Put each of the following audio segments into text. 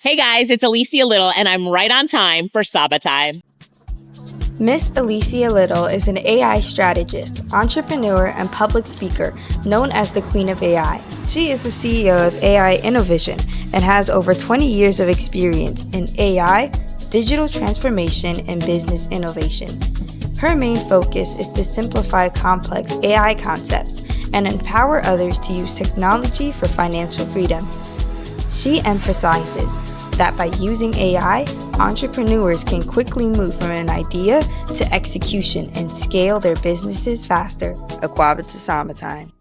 Hey guys, it's Alicia Lyttle, and I'm right on time for Saba Time. Miss Alicia Lyttle is an AI strategist, entrepreneur, and public speaker known as the Queen of AI. She is the CEO of AI Innovision and has over 20 years of experience in AI, digital transformation, and business innovation. Her main focus is to simplify complex AI concepts and empower others to use technology for financial freedom. She emphasizes that by using AI, entrepreneurs can quickly move from an idea to execution and scale their businesses faster. Aquaba to summertime.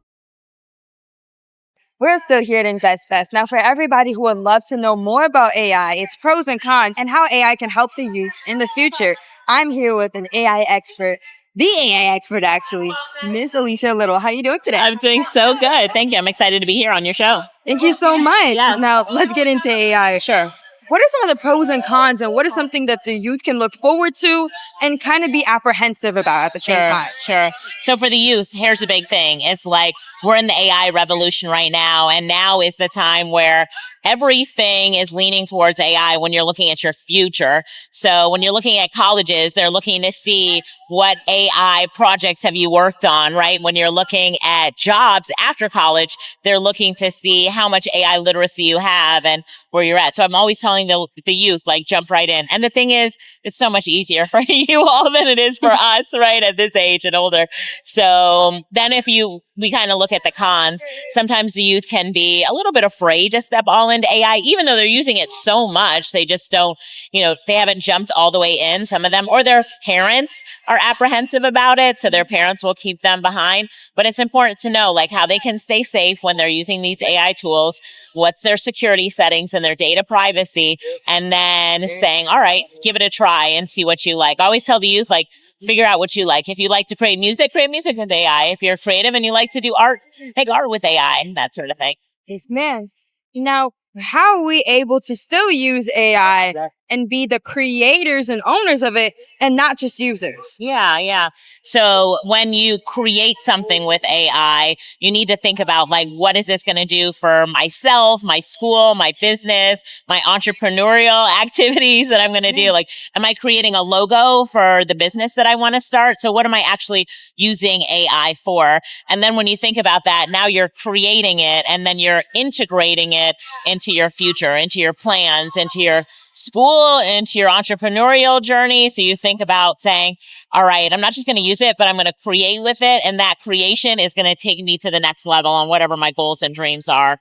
We're still here at InvestFest. Now, for everybody who would love to know more about AI, its pros and cons, and how AI can help the youth in the future, I'm here with an AI expert, the AI expert, actually, Miss Alicia Lyttle. How are you doing today? I'm doing so good. Thank you. I'm excited to be here on your show. Thank you so much. Yes. Now, let's get into AI. Sure. What are some of the pros and cons, and what is something that the youth can look forward to and kind of be apprehensive about at the same time? Sure. So for the youth, here's the big thing. It's like we're in the AI revolution right now, and now is the time where everything is leaning towards AI when you're looking at your future. So when you're looking at colleges, they're looking to see what AI projects have you worked on, right? When you're looking at jobs after college, they're looking to see how much AI literacy you have and where you're at. So I'm always telling the youth, like, jump right in. And the thing is, it's so much easier for you all than it is for us, right, at this age and older. So then we kind of look at the cons. Sometimes the youth can be a little bit afraid to step all into AI, even though they're using it so much. They just don't, they haven't jumped all the way in, some of them, or their parents are apprehensive about it. So their parents will keep them behind. But it's important to know, like, how they can stay safe when they're using these AI tools, what's their security settings and their data privacy, and then saying, all right, give it a try and see what you like. I always tell the youth, like, figure out what you like. If you like to create music with AI. If you're creative and you like to do art, make art with AI, that sort of thing. Yes, ma'am. Now, how are we able to still use AI and be the creators and owners of it and not just users? Yeah. So when you create something with AI, you need to think about, like, what is this going to do for myself, my school, my business, my entrepreneurial activities that I'm going to do? Like, am I creating a logo for the business that I want to start? So what am I actually using AI for? And then when you think about that, now you're creating it and then you're integrating it into your future, into your plans, into your school, into your entrepreneurial journey. So you think about saying, all right, I'm not just going to use it, but I'm going to create with it. And that creation is going to take me to the next level on whatever my goals and dreams are.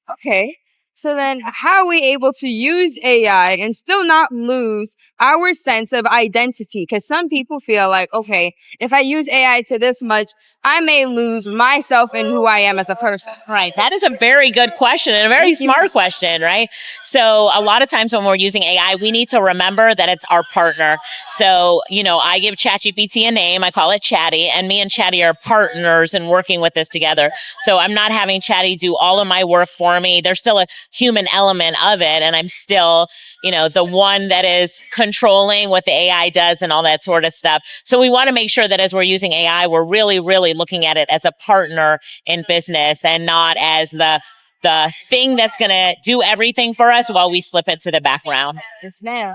Okay. So then how are we able to use AI and still not lose our sense of identity? Because some people feel like, okay, if I use AI to this much, I may lose myself and who I am as a person. Right. That is a very good question and a very smart question, right? So a lot of times when we're using AI, we need to remember that it's our partner. So, I give ChatGPT a name. I call it Chatty, and me and Chatty are partners in working with this together. So I'm not having Chatty do all of my work for me. There's still a human element of it. And I'm still, the one that is controlling what the AI does and all that sort of stuff. So we want to make sure that as we're using AI, we're really, really looking at it as a partner in business and not as the thing that's going to do everything for us while we slip into the background. Yes, ma'am.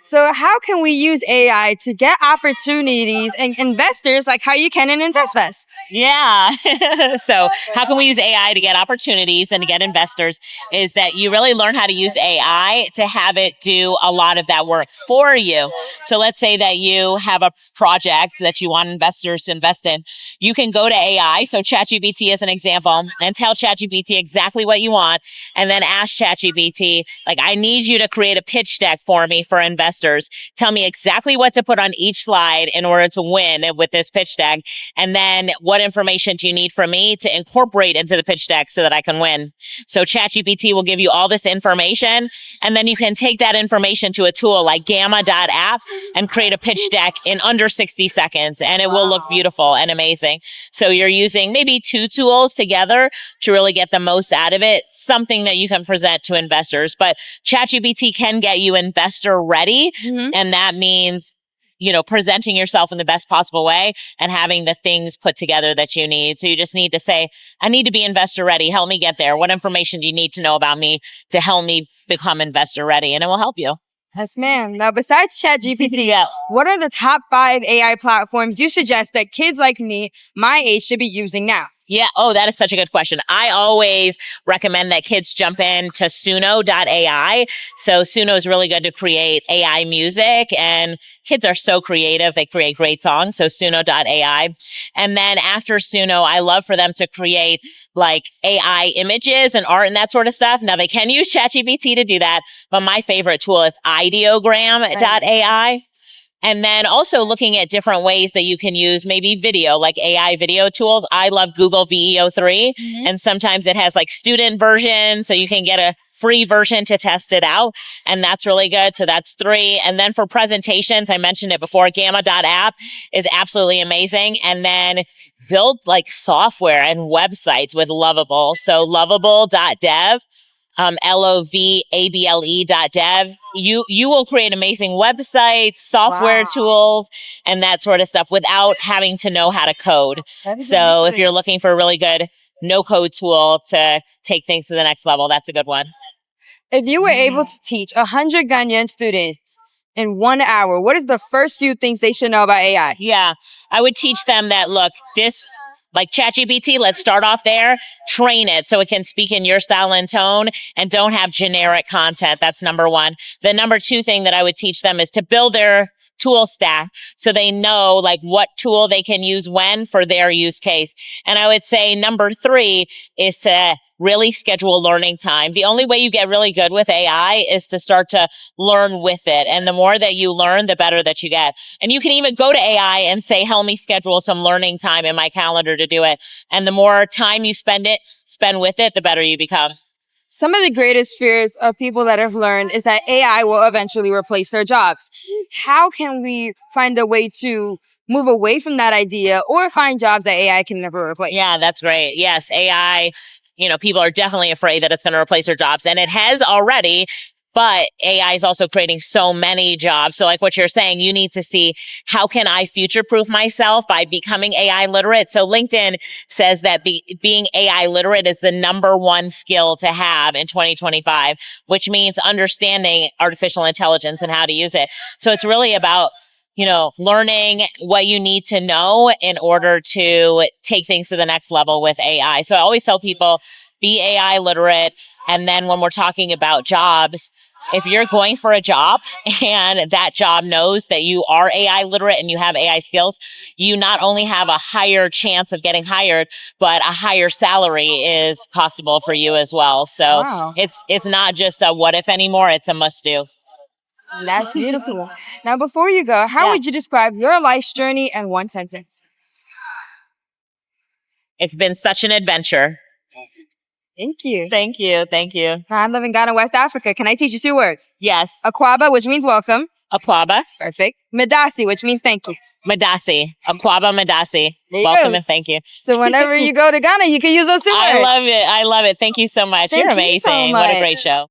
So how can we use AI to get opportunities and investors like how you can in InvestFest? Yeah. So how can we use AI to get opportunities and to get investors is that you really learn how to use AI to have it do a lot of that work for you. So let's say that you have a project that you want investors to invest in. You can go to AI, so ChatGPT as an example, and tell ChatGPT exactly what you want, and then ask ChatGPT, like, I need you to create a pitch deck for me for investors. Tell me exactly what to put on each slide in order to win with this pitch deck. And then what information do you need from me to incorporate into the pitch deck so that I can win? So ChatGPT will give you all this information, and then you can take that information to a tool like gamma.app and create a pitch deck in under 60 seconds, and it will look beautiful and amazing. So you're using maybe two tools together to really get the most out of it, something that you can present to investors. But ChatGPT can get you investor ready. Mm-hmm. And that means presenting yourself in the best possible way and having the things put together that you need. So you just need to say, I need to be investor ready. Help me get there. What information do you need to know about me to help me become investor ready? And it will help you. Yes, ma'am. Now, besides ChatGPT, Yeah. what are the top 5 AI platforms you suggest that kids like me, my age, should be using now? Yeah. Oh, that is such a good question. I always recommend that kids jump in to Suno.ai. So Suno is really good to create AI music, and kids are so creative. They create great songs. So Suno.ai. And then after Suno, I love for them to create like AI images and art and that sort of stuff. Now they can use ChatGPT to do that, but my favorite tool is ideogram.ai. And then also looking at different ways that you can use maybe video, like AI video tools. I love Google VEO3, and sometimes it has like student version, so you can get a free version to test it out. And that's really good. So that's 3. And then for presentations, I mentioned it before, gamma.app is absolutely amazing. And then build like software and websites with Lovable. So lovable.dev. lovable.dev. You will create amazing websites, software tools, and that sort of stuff without having to know how to code. So if you're looking for a really good no-code tool to take things to the next level, that's a good one. If you were able to teach 100 Ghanaian students in 1 hour, what is the first few things they should know about AI? Yeah, I would teach them that, look, like ChatGPT, let's start off there, train it so it can speak in your style and tone, and don't have generic content. That's number 1. The number 2 thing that I would teach them is to build their tool stack so they know like what tool they can use when for their use case. And I would say number 3 is to really schedule learning time. The only way you get really good with AI is to start to learn with it. And the more that you learn, the better that you get. And you can even go to AI and say, help me schedule some learning time in my calendar to do it. And the more time you spend with it, the better you become. Some of the greatest fears of people that have learned is that AI will eventually replace their jobs. How can we find a way to move away from that idea or find jobs that AI can never replace? Yeah, that's great. Yes, AI, people are definitely afraid that it's going to replace their jobs, and it has already. But AI is also creating so many jobs. So like what you're saying, you need to see, how can I future-proof myself by becoming AI literate? So LinkedIn says that being AI literate is the number 1 skill to have in 2025, which means understanding artificial intelligence and how to use it. So it's really about, learning what you need to know in order to take things to the next level with AI. So I always tell people, be AI literate. And then when we're talking about jobs, if you're going for a job and that job knows that you are AI literate and you have AI skills, you not only have a higher chance of getting hired, but a higher salary is possible for you as well. So it's not just a what if anymore, it's a must do. That's beautiful. Now, before you go, how would you describe your life's journey in 1 sentence? It's been such an adventure. Thank you. Thank you. Thank you. I live in Ghana, West Africa. Can I teach you 2 words? Yes. Akwaba, which means welcome. Akwaba. Perfect. Medasi, which means thank you. Madasi. Akwaba Madasi. Welcome and thank you. So whenever you go to Ghana, you can use those 2 words. I love it. I love it. Thank you so much. You're amazing. You so much. What a great show.